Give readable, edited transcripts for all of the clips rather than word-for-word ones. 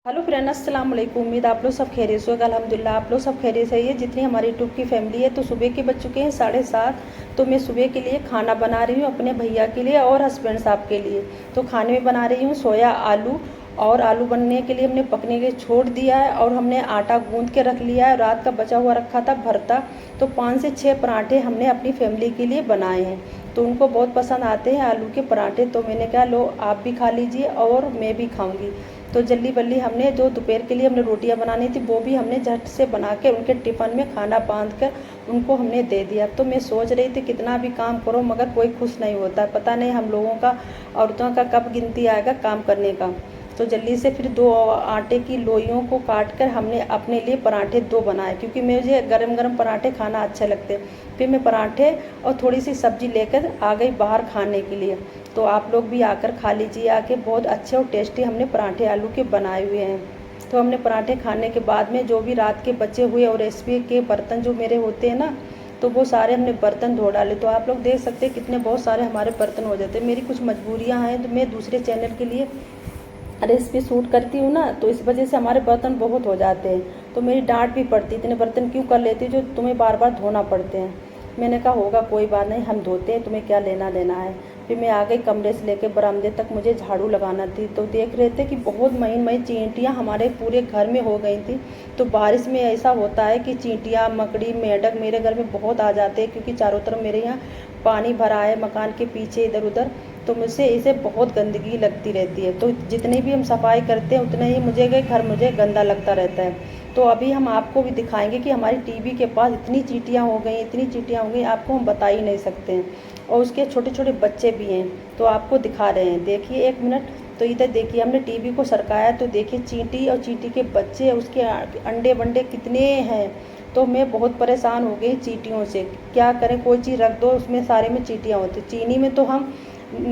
Hello friend, अस्सलाम वालेकुम। उम्मीद आप लोग सब खैरियत से होगा। अल्हम्दुलिल्लाह आप लोग सब खैरियत से है। जितनी हमारी यूट्यूब की फैमिली है, तो सुबह के बज चुके हैं 7:30। तो मैं सुबह के लिए खाना बना रही हूँ अपने भैया के लिए और हस्बैंड साहब के लिए। तो खाने में बना रही हूँ सोया आलू। और आलू बनने के लिए हमने पकने के छोड़ दिया है और हमने आटा गूंद के रख लिया है। रात का बचा हुआ रखा था भरता। तो 5 से 6 पराठे हमने अपनी फैमिली के लिए बनाए हैं। तो उनको बहुत पसंद आते हैं आलू के पराठे। तो मैंने कहा लो आप भी खा लीजिए और मैं भी खाऊंगी। तो जल्दी बल्दी हमने जो दोपहर के लिए हमने रोटियां बनानी थी वो भी हमने झट से बना के उनके टिफ़िन में खाना बांध कर उनको हमने दे दिया। तो मैं सोच रही थी कितना भी काम करो मगर कोई खुश नहीं होता। पता नहीं हम लोगों का, औरतों का कब गिनती आएगा काम करने का। तो जल्दी से फिर 2 आटे की लोइयों को काट कर हमने अपने लिए पराठे 2 बनाए, क्योंकि मुझे गरम गरम पराठे खाना अच्छे लगते हैं। फिर मैं पराठे और थोड़ी सी सब्जी लेकर आ गई बाहर खाने के लिए। तो आप लोग भी आकर खा लीजिए आके। बहुत अच्छे और टेस्टी हमने पराठे आलू के बनाए हुए हैं। तो हमने पराठे खाने के बाद में जो भी रात के बचे हुए और रेसिपी के बर्तन जो मेरे होते हैं ना, तो वो सारे हमने बर्तन धो डाले। तो आप लोग देख सकते हैं कितने बहुत सारे हमारे बर्तन हो जाते हैं। मेरी कुछ मजबूरियां हैं, तो मैं दूसरे चैनल के लिए रेसिपी शूट करती हूँ ना, तो इस वजह से हमारे बर्तन बहुत हो जाते हैं। तो मेरी डांट भी पड़ती है, इतने बर्तन क्यों कर लेती जो तुम्हें बार बार धोना पड़ते हैं। मैंने कहा होगा कोई बात नहीं, हम धोते हैं, तुम्हें क्या लेना देना है। फिर मैं आ गई कमरे से लेकर बरामदे तक, मुझे झाड़ू लगाना थी। तो देख रहे थे कि बहुत महीन महीन चींटियाँ हमारे पूरे घर में हो गई थी। तो बारिश में ऐसा होता है कि चींटियाँ, मकड़ी, मेंढक मेरे घर में बहुत आ जाते हैं, क्योंकि चारों तरफ मेरे यहाँ पानी भरा है मकान के पीछे इधर उधर। तो मुझसे इसे बहुत गंदगी लगती रहती है। तो जितनी भी हम सफाई करते हैं उतना ही घर मुझे गंदा लगता रहता है। तो अभी हम आपको भी दिखाएंगे कि हमारी टीवी के पास इतनी चींटियाँ हो गई, इतनी चींटियाँ हो गई, आपको हम बता ही नहीं सकते हैं। और उसके छोटे छोटे बच्चे भी हैं, तो आपको दिखा रहे हैं। देखिए 1 मिनट। तो इधर देखिए हमने टीवी को सरकाया, तो देखिए चींटी और चींटी के बच्चे, उसके अंडे वंडे कितने हैं। तो मैं बहुत परेशान हो गई चींटियों से। क्या करें, कोई चीज़ रख दो उसमें सारे में चींटियाँ होती। चीनी में तो हम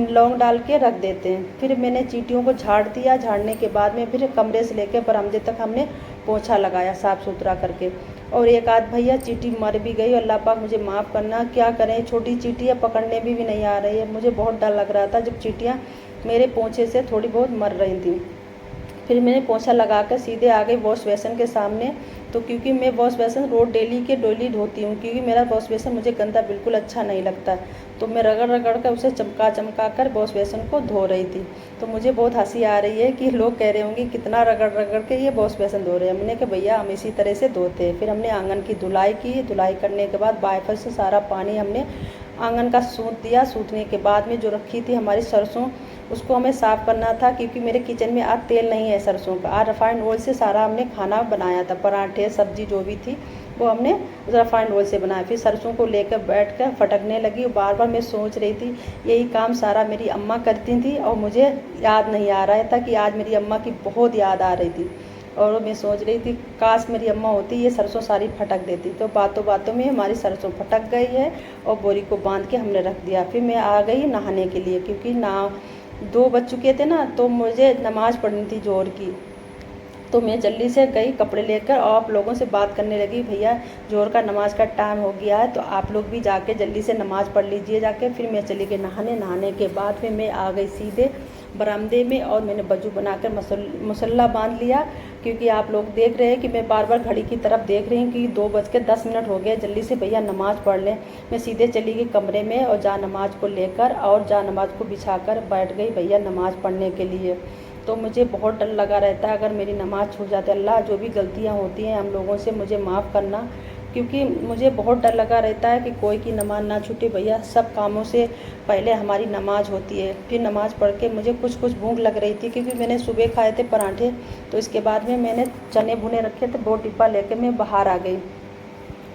लौंग डाल के रख देते हैं। फिर मैंने चींटियों को झाड़ दिया। झाड़ने के बाद में फिर कमरे से लेकर बरामदे तक हमने पोछा लगाया साफ़ सुथरा करके। और एक आध भैया चींटी मर भी गई, अल्लाह पाक मुझे माफ़ करना। क्या करें, छोटी चींटियाँ पकड़ने भी नहीं आ रही है। मुझे बहुत डर लग रहा था जब चींटियाँ मेरे पोछे से थोड़ी बहुत मर रही थी। फिर मैंने पोछा लगाकर सीधे आ गई वॉश बेसन के सामने। तो क्योंकि मैं वॉश बेसन रोज़ डेली धोती हूँ, क्योंकि मेरा वॉश बेसन मुझे गंदा बिल्कुल अच्छा नहीं लगता। तो मैं रगड़ रगड़ कर उसे चमका कर वॉश बेसन को धो रही थी। तो मुझे बहुत हंसी आ रही है कि लोग कह रहे होंगे कितना रगड़ रगड़ के ये वॉश बेसन धो रहे हैं। मैंने कहा भैया हम इसी तरह से धोते हैं। फिर हमने आंगन की धुलाई की। धुलाई करने के बाद वाइपर से सारा पानी हमने आंगन का सूत दिया। सूतने के बाद में जो रखी थी हमारी सरसों, उसको हमें साफ़ करना था, क्योंकि मेरे किचन में आज तेल नहीं है सरसों का। आज रिफाइंड ऑयल से सारा हमने खाना बनाया था। पराठे सब्जी जो भी थी वो हमने रिफाइंड ऑयल से बनाया। फिर सरसों को लेकर बैठ कर फटकने लगी। बार बार मैं सोच रही थी यही काम सारा मेरी अम्मा करती थी और मुझे याद नहीं आ रहा था कि आज मेरी अम्मा की बहुत याद आ रही थी। और मैं सोच रही थी काश मेरी अम्मा होती, ये सरसों सारी फटक देती। तो बातों बातों में हमारी सरसों फटक गई है और बोरी को बांध के हमने रख दिया। फिर मैं आ गई नहाने के लिए, क्योंकि 2 बज चुके थे ना, तो मुझे नमाज़ पढ़नी थी जोहर की। तो मैं जल्दी से गई कपड़े लेकर और आप लोगों से बात करने लगी, भैया जोहर का नमाज का टाइम हो गया है, तो आप लोग भी जाके जल्दी से नमाज़ पढ़ लीजिए जाके। फिर मैं चली गई नहाने। नहाने के बाद फिर मैं आ गई सीधे बरामदे में और मैंने वजू बनाकर मुसल्ला बांध लिया। क्योंकि आप लोग देख रहे हैं कि मैं बार बार घड़ी की तरफ देख रही हूँ कि 2:10 हो गए, जल्दी से भैया नमाज़ पढ़ लें। मैं सीधे चली गई कमरे में और जा नमाज को लेकर और जा नमाज को बिछाकर बैठ गई भैया नमाज़ पढ़ने के लिए। तो मुझे बहुत डर लगा रहता है अगर मेरी नमाज़ छूट जाती। अल्लाह जो भी गलतियाँ होती हैं हम लोगों से मुझे माफ़ करना, क्योंकि मुझे बहुत डर लगा रहता है कि कोई की नमाज़ ना छूटे। भैया सब कामों से पहले हमारी नमाज़ होती है। फिर नमाज़ पढ़ के मुझे कुछ भूख लग रही थी, क्योंकि मैंने सुबह खाए थे पराठे। तो इसके बाद में मैंने चने भुने रखे थे, 2 डिब्बा लेके मैं बाहर आ गई।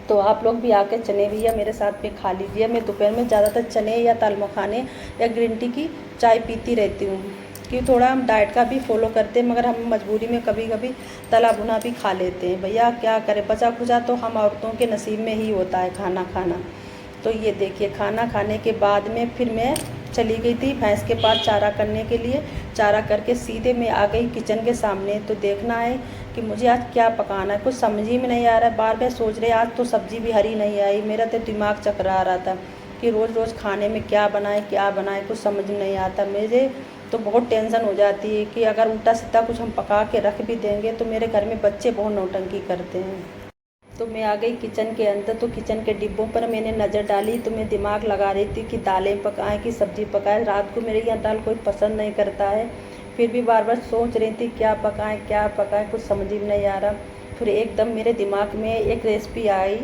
तो आप लोग भी आके चने भैया मेरे साथ में खा लीजिए। मैं दोपहर में ज़्यादातर चने या दाल मखाने या ग्रीन टी की चाय पीती रहती हूँ, क्योंकि थोड़ा हम डाइट का भी फॉलो करते हैं, मगर हम मजबूरी में कभी कभी तला भुना भी खा लेते हैं। भैया क्या करें, बचा खुचा तो हम औरतों के नसीब में ही होता है खाना खाना। तो ये देखिए खाना खाने के बाद में फिर मैं चली गई थी भैंस के पास चारा करने के लिए। चारा करके सीधे मैं आ गई किचन के सामने। तो देखना है कि मुझे आज क्या पकाना है, कुछ समझ ही में नहीं आ रहा है। बार बार सोच रहे आज तो सब्ज़ी भी हरी नहीं आई। मेरा तो दिमाग चकरा रहा था कि रोज़ रोज़ खाने में क्या बनाए, कुछ समझ में नहीं आता। मुझे तो बहुत टेंशन हो जाती है कि अगर उल्टा सीधा कुछ हम पका के रख भी देंगे तो मेरे घर में बच्चे बहुत नौटंकी करते हैं। तो मैं आ गई किचन के अंदर, तो किचन के डिब्बों पर मैंने नज़र डाली, तो मैं दिमाग लगा रही थी कि दालें पकाएं कि सब्ज़ी पकाएं। रात को मेरे यहाँ दाल कोई पसंद नहीं करता है, फिर भी बार बार सोच रही थी क्या पकाएं, कुछ समझ ही नहीं आ रहा। फिर एकदम मेरे दिमाग में एक रेसिपी आई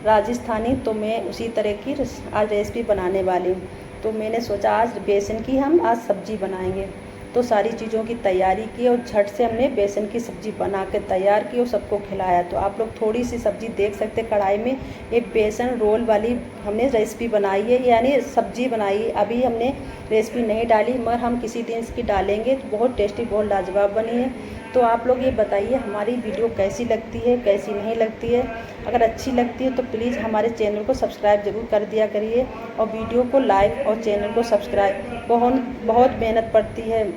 राजस्थानी, तो मैं उसी तरह की आज रेसिपी बनाने वाली हूँ। तो मैंने सोचा आज बेसन की हम आज सब्ज़ी बनाएंगे। तो सारी चीज़ों की तैयारी की और झट से हमने बेसन की सब्ज़ी बना के तैयार की और सबको खिलाया। तो आप लोग थोड़ी सी सब्ज़ी देख सकते हैं कढ़ाई में, एक बेसन रोल वाली हमने रेसिपी बनाई है, यानी सब्ज़ी बनाई। अभी हमने रेसिपी नहीं डाली, मगर हम किसी दिन इसकी डालेंगे। तो बहुत टेस्टी, बहुत लाजवाब बनी है। तो आप लोग ये बताइए हमारी वीडियो कैसी लगती है, कैसी नहीं लगती है। अगर अच्छी लगती है तो प्लीज़ हमारे चैनल को सब्सक्राइब ज़रूर कर दिया करिए, और वीडियो को लाइक और चैनल को सब्सक्राइब। बहुत मेहनत पड़ती है,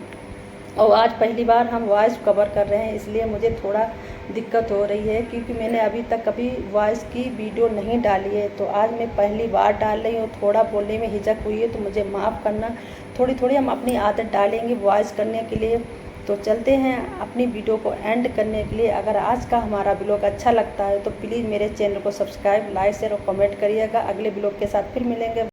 और आज पहली बार हम वॉइस कवर कर रहे हैं, इसलिए मुझे थोड़ा दिक्कत हो रही है, क्योंकि मैंने अभी तक कभी वॉइस की वीडियो नहीं डाली है। तो आज मैं पहली बार डाल रही हूँ, थोड़ा बोलने में हिचक हुई है तो मुझे माफ़ करना। थोड़ी थोड़ी हम अपनी आदत डालेंगे वॉइस करने के लिए। तो चलते हैं अपनी वीडियो को एंड करने के लिए। अगर आज का हमारा ब्लॉग अच्छा लगता है तो प्लीज़ मेरे चैनल को सब्सक्राइब, लाइक, शेयर और कमेंट करिएगा। अगले ब्लॉग के साथ फिर मिलेंगे।